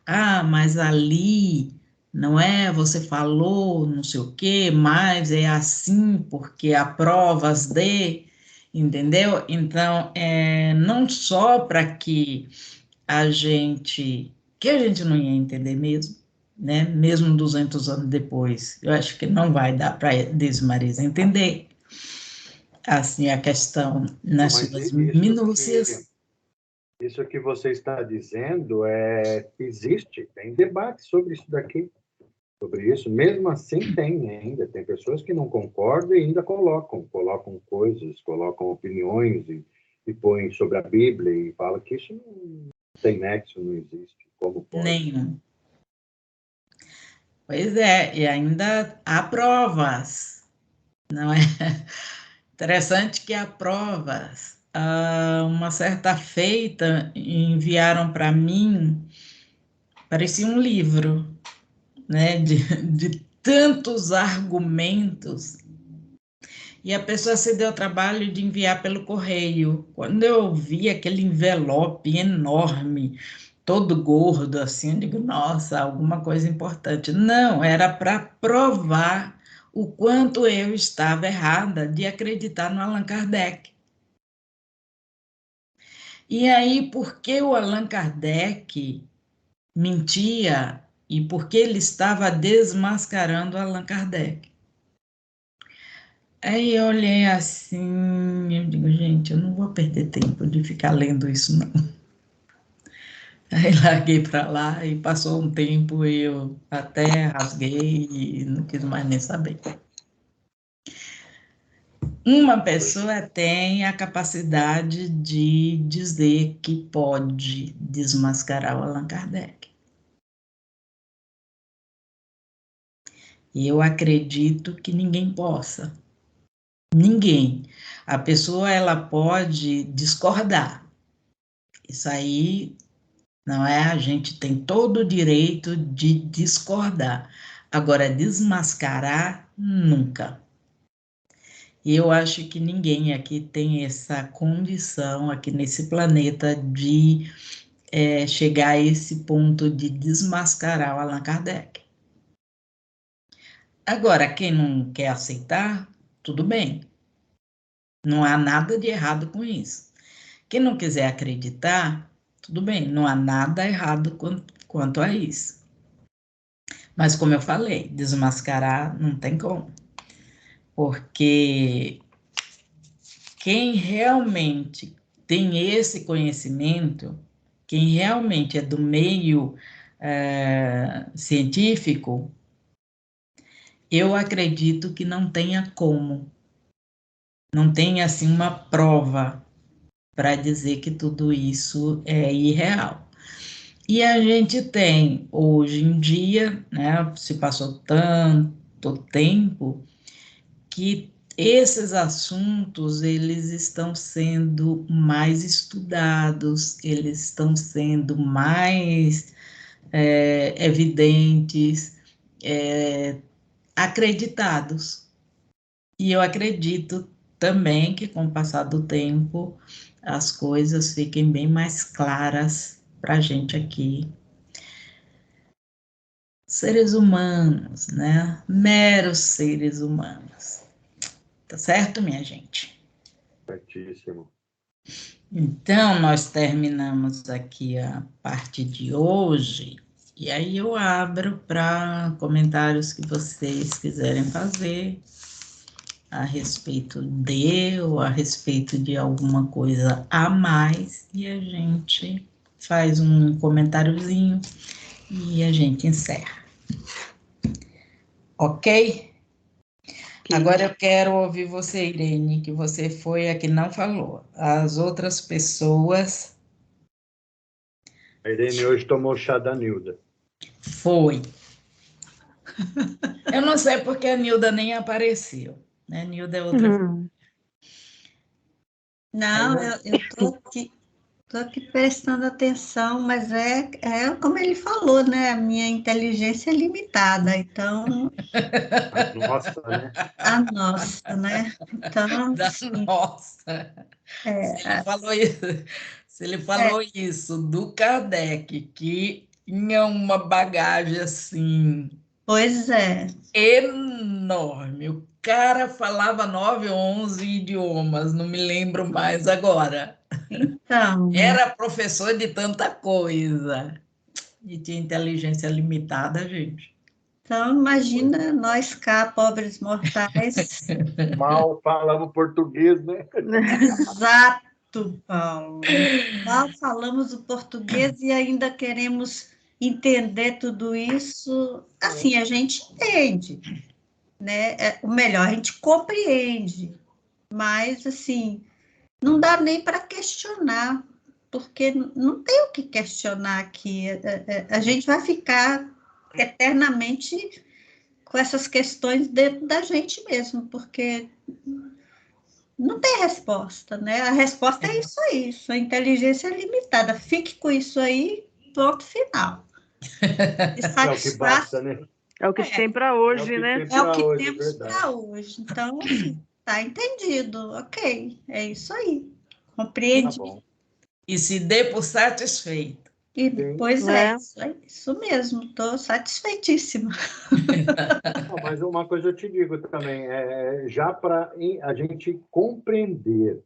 Ah, mas ali, não é? Você falou não sei o quê, mas é assim porque há provas de, entendeu? Então, não só para que a gente não ia entender mesmo, né? Mesmo 200 anos depois, eu acho que não vai dar para Desmarisa entender, assim, a questão Não, nas mas suas minúcias. isso que você está dizendo existe, tem debate sobre isso daqui, sobre isso. Mesmo assim, tem ainda. Tem pessoas que não concordam e ainda colocam coisas, colocam opiniões e põem sobre a Bíblia e falam que isso não tem nexo, não existe. Como pode? Nenhum. Pois é, e ainda há provas, não é? Interessante que há provas. Uma certa feita enviaram para mim, parecia um livro, né, de tantos argumentos, e a pessoa se deu o trabalho de enviar pelo correio. Quando eu vi aquele envelope enorme, todo gordo, assim, eu digo, nossa, alguma coisa importante. Não, era para provar o quanto eu estava errada de acreditar no Allan Kardec. E aí, por que o Allan Kardec mentia e por que ele estava desmascarando Allan Kardec? Aí eu olhei assim, eu digo, gente, eu não vou perder tempo de ficar lendo isso, não. Aí larguei para lá e passou um tempo e eu até rasguei e não quis mais nem saber. Uma pessoa tem a capacidade de dizer que pode desmascarar o Allan Kardec. E eu acredito que ninguém possa. Ninguém. A pessoa, ela pode discordar. Isso aí não é? A gente tem todo o direito de discordar. Agora, desmascarar, nunca. E eu acho que ninguém aqui tem essa condição, aqui nesse planeta, de chegar a esse ponto de desmascarar o Allan Kardec. Agora, quem não quer aceitar, tudo bem. Não há nada de errado com isso. Quem não quiser acreditar, tudo bem, não há nada errado quanto a isso. Mas, como eu falei, desmascarar não tem como. Porque quem realmente tem esse conhecimento, quem realmente é do meio científico, eu acredito que não tenha como. Não tem, assim, uma prova para dizer que tudo isso é irreal. E a gente tem, hoje em dia, né, se passou tanto tempo, que esses assuntos, eles estão sendo mais estudados, eles estão sendo mais evidentes, acreditados. E eu acredito também que, com o passar do tempo, as coisas fiquem bem mais claras para a gente aqui. Seres humanos, né? Meros seres humanos. Tá certo, minha gente? Certíssimo. Então, nós terminamos aqui a parte de hoje, e aí eu abro para comentários que vocês quiserem fazer a respeito ou a respeito de alguma coisa a mais, e a gente faz um comentáriozinho e a gente encerra. Ok? Agora eu quero ouvir você, Irene, que você foi a que não falou. As outras pessoas... A Irene hoje tomou o chá da Nilda. Foi. Eu não sei porque a Nilda nem apareceu. Né? Nilda é outra... Não, eu estou aqui prestando atenção, mas é como ele falou, né? A minha inteligência é limitada, então, Nossa, né? a nossa, né? Então, Da sim, nossa. Se ele é, falou isso, se ele é, falou isso do Kardec, que tinha uma bagagem assim pois é. enorme. O cara falava 9 ou 11 idiomas, não me lembro mais agora. Então, Era professor de tanta coisa. E tinha inteligência limitada, gente. então imagina nós cá, pobres mortais. Mal falamos português, né? Exato, Paulo. Mal falamos o português e ainda queremos entender tudo isso. Assim, a gente entende, né? O melhor, a gente compreende, mas assim, não dá nem para questionar, porque não tem o que questionar aqui. A gente vai ficar eternamente com essas questões dentro da gente mesmo, porque não tem resposta, né? A resposta é isso aí, sua inteligência é limitada. Fique com isso aí, ponto final. E É o que basta, satisfaz. né? É o que É, tem para É o hoje, que né? tem é o para que hoje, é temos verdade. para hoje. Então, assim, tá entendido, ok, é isso aí. Tá Compreendi. bom. E se dê por satisfeito. E, Sim. pois É. é isso mesmo, estou satisfeitíssima. Não, mas uma coisa eu te digo também, já para a gente compreender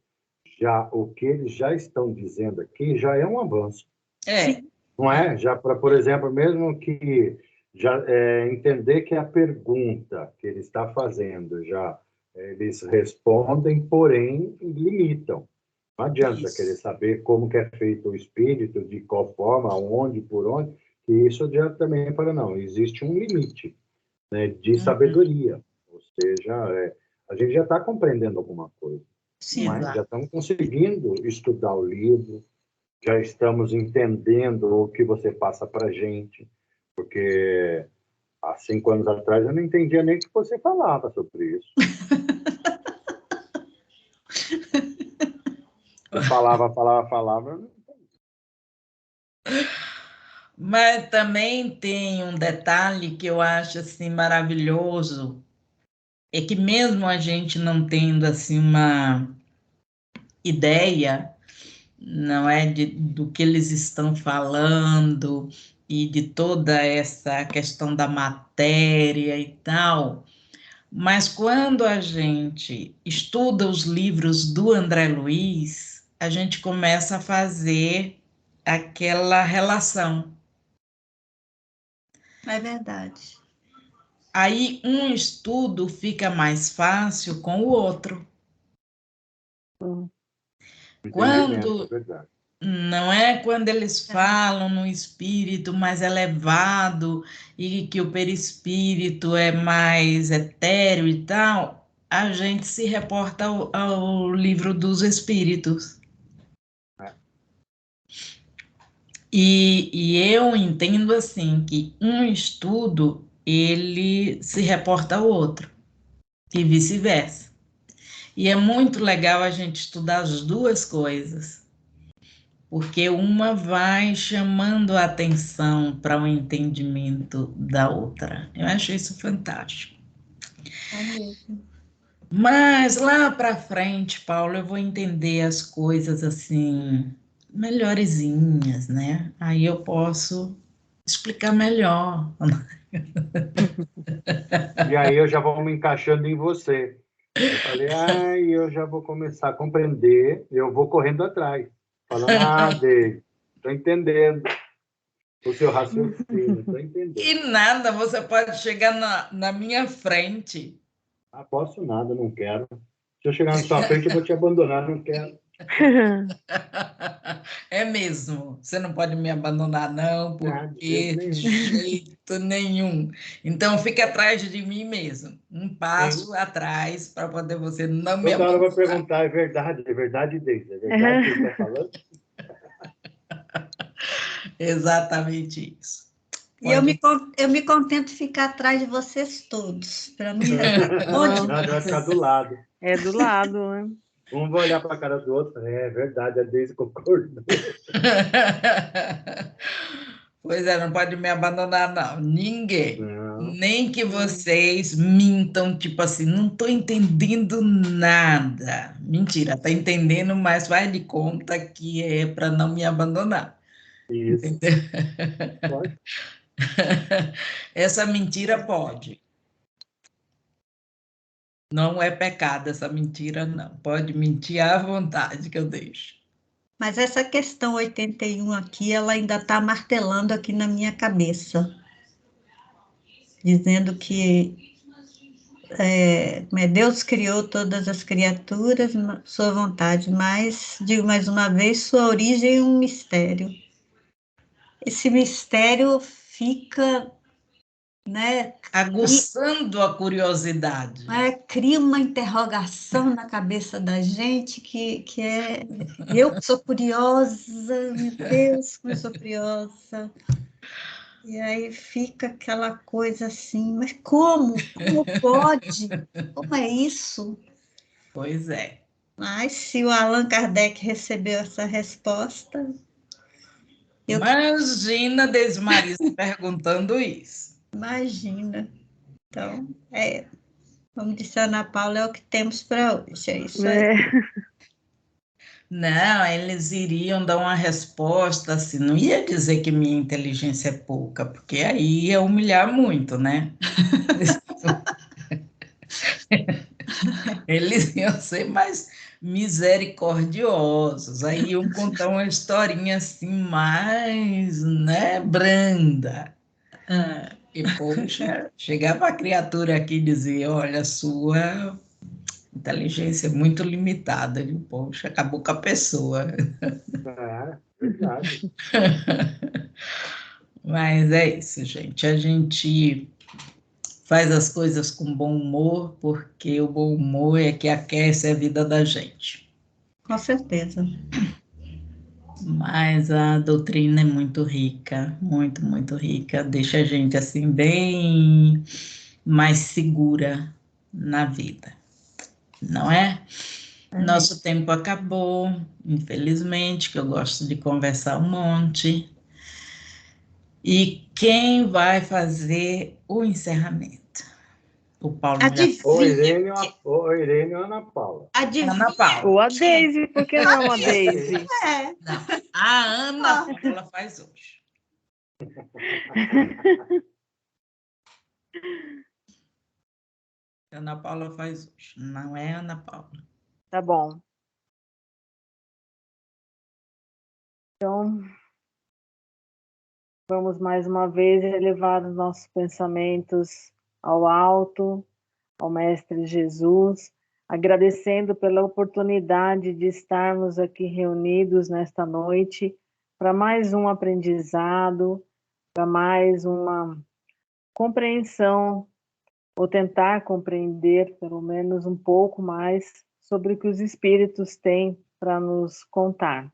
já o que eles já estão dizendo aqui já é um avanço. É. Não é? Já para, por exemplo, mesmo que já entender que a pergunta que ele está fazendo já eles respondem, porém limitam. Não adianta querer saber como que é feito o espírito, de qual forma, onde, por onde, que isso já também para não. Existe um limite, né, de sabedoria. Ou seja, a gente já está compreendendo alguma coisa. Sim, não é? Já estamos conseguindo estudar o livro, já estamos entendendo o que você passa para a gente, porque há 5 anos atrás eu não entendia nem o que você falava sobre isso. Você falava. Mas também tem um detalhe que eu acho assim maravilhoso, é que mesmo a gente não tendo assim uma ideia, não é, do que eles estão falando e de toda essa questão da matéria e tal, mas quando a gente estuda os livros do André Luiz, a gente começa a fazer aquela relação. É verdade. Aí um estudo fica mais fácil com o outro. Entendimento, é Quando verdade. não é quando eles falam no espírito mais elevado e que o perispírito é mais etéreo e tal, a gente se reporta ao livro dos espíritos. E eu entendo assim que um estudo ele se reporta ao outro e vice-versa. E é muito legal a gente estudar as duas coisas, porque uma vai chamando a atenção para o entendimento da outra. Eu acho isso fantástico. É mesmo. Mas lá para frente, Paulo, eu vou entender as coisas assim melhorzinhas, né? Aí eu posso explicar melhor. E aí eu já vou me encaixando em você. Eu falei, eu já vou começar a compreender, eu vou correndo atrás, falando, Dave, estou entendendo o seu raciocínio, estou entendendo. E nada, você pode chegar na minha frente. Posso nada, não quero. Se eu chegar na sua frente, eu vou te abandonar, não quero. É mesmo, você não pode me abandonar, não, porque de jeito nenhum. Então, fique atrás de mim mesmo, um passo atrás para poder você não me Toda hora vai abandonar. perguntar, é verdade, Deise? É verdade que ele está falando? Exatamente isso. E eu me contento ficar atrás de vocês todos. Para mim, Já vai ficar do lado. É do lado, né? Um vai olhar para a cara do outro, é verdade, a Deise concordou. Pois é, não pode me abandonar, não. Ninguém. Não. Nem que vocês mintam, tipo assim, não estou entendendo nada. Mentira, está entendendo, mas faz de conta que é para não me abandonar. Isso. Entendeu? Pode. Essa mentira pode. Não é pecado essa mentira, não. Pode mentir à vontade que eu deixo. mas essa questão 81 aqui, ela ainda está martelando aqui na minha cabeça, dizendo que Deus criou todas as criaturas, sua vontade, mas, digo mais uma vez, sua origem é um mistério. Esse mistério fica, né, Aguçando a curiosidade. cria uma interrogação na cabeça da gente que é... Eu que sou curiosa, meu Deus, como eu sou curiosa. E aí fica aquela coisa assim, mas como? Como pode? Como é isso? Pois é. Mas se o Allan Kardec recebeu essa resposta, Imagina Desmarisa perguntando isso. imagina. Então, como disse a Ana Paula, é o que temos para hoje, é isso aí. Não, eles iriam dar uma resposta assim, não ia dizer que minha inteligência é pouca, porque aí ia humilhar muito, né? Eles iam ser mais misericordiosos. Aí iam contar uma historinha assim mais, né, branda. E, poxa, chegava a criatura aqui e dizia, olha, sua inteligência é muito limitada, viu? Poxa, acabou com a pessoa. É, verdade. Mas é isso, gente. A gente faz as coisas com bom humor, porque o bom humor é que aquece a vida da gente. Com certeza. Mas a doutrina é muito rica, muito, muito rica. Deixa a gente assim bem mais segura na vida, não é? Nosso tempo acabou, infelizmente, que eu gosto de conversar um monte. E quem vai fazer o encerramento? O Paulo já... Adivinha. Ou Irene ou Ana Paula. Ana Adivinha. Paula. Ou a Daisy, por que não a Daisy? É. Não, a Ana Paula faz hoje. Ana Paula faz hoje, não é Ana Paula. Tá bom. Então, vamos mais uma vez elevar os nossos pensamentos ao alto, ao Mestre Jesus, agradecendo pela oportunidade de estarmos aqui reunidos nesta noite para mais um aprendizado, para mais uma compreensão, ou tentar compreender pelo menos um pouco mais sobre o que os espíritos têm para nos contar.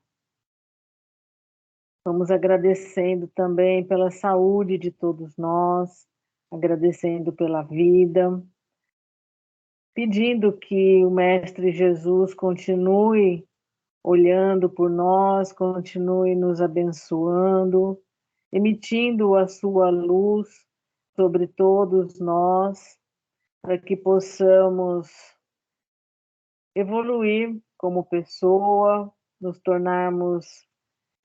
Vamos agradecendo também pela saúde de todos nós, agradecendo pela vida, pedindo que o Mestre Jesus continue olhando por nós, continue nos abençoando, emitindo a sua luz sobre todos nós, para que possamos evoluir como pessoa, nos tornarmos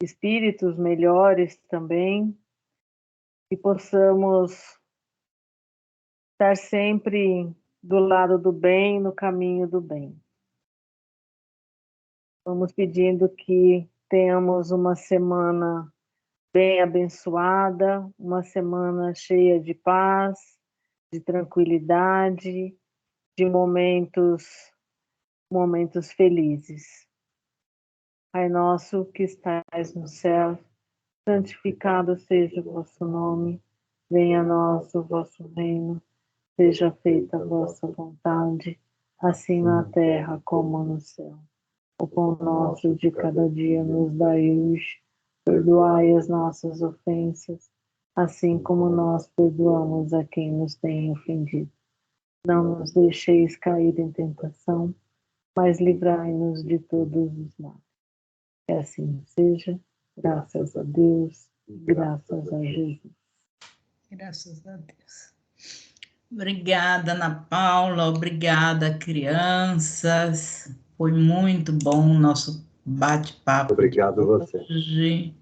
espíritos melhores também, e possamos estar sempre do lado do bem, no caminho do bem. Vamos pedindo que tenhamos uma semana bem abençoada, uma semana cheia de paz, de tranquilidade, de momentos felizes. Pai nosso que estais no céu, santificado seja o vosso nome, venha a nós o vosso reino, seja feita a vossa vontade, assim na terra como no céu. O pão nosso de cada dia nos dai hoje, perdoai as nossas ofensas, assim como nós perdoamos a quem nos tem ofendido. Não nos deixeis cair em tentação, mas livrai-nos de todos os males. Que assim seja, graças a Deus, graças a Jesus. Graças a Deus. Obrigada, Ana Paula, obrigada, crianças. Foi muito bom o nosso bate-papo. Obrigado a você. Hoje.